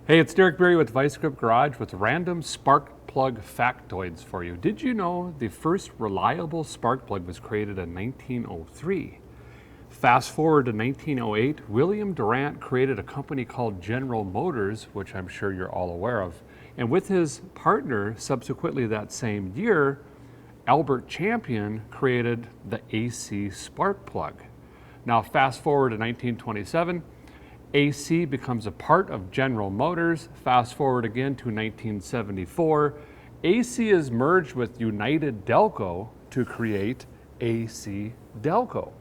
Hey, it's Derek Berry with Vice Grip Garage with random spark plug factoids for you. Did you know the first reliable spark plug was created in 1903? Fast forward to 1908, William Durant created a company called General Motors, which I'm sure you're all aware of. And with his partner, subsequently that same year, Albert Champion created the AC spark plug. Now fast forward to 1927, AC becomes a part of General Motors. Fast forward again to 1974. AC is merged with United Delco to create AC Delco.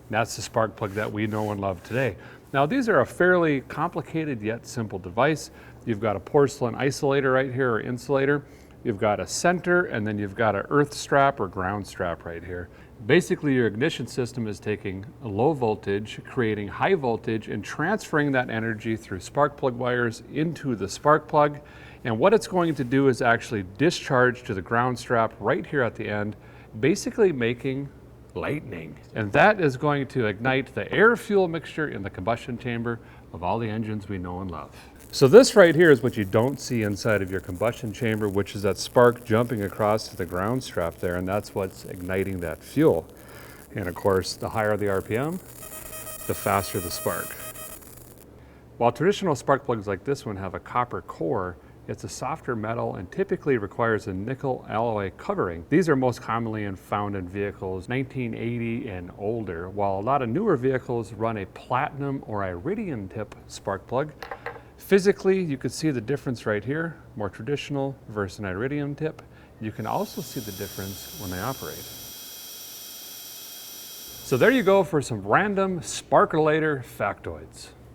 That's the spark plug that we know and love today. Now these are a fairly complicated yet simple device. You've got a porcelain isolator right here, or insulator. You've got a center, and then you've got an earth strap or ground strap right here. Basically, your ignition system is taking a low voltage, creating high voltage, and transferring that energy through spark plug wires into the spark plug. And what it's going to do is actually discharge to the ground strap right here at the end, basically making lightning. And that is going to ignite the air-fuel mixture in the combustion chamber of all the engines we know and love. So this right here is what you don't see inside of your combustion chamber, which is that spark jumping across to the ground strap there, and that's what's igniting that fuel. And of course, the higher the RPM, the faster the spark. While traditional spark plugs like this one have a copper core, it's a softer metal and typically requires a nickel alloy covering. These are most commonly found in vehicles 1980 and older, while a lot of newer vehicles run a platinum or iridium tip spark plug. Physically, you can see the difference right here, more traditional versus an iridium tip. You can also see the difference when they operate. So there you go for some random sparkulator factoids.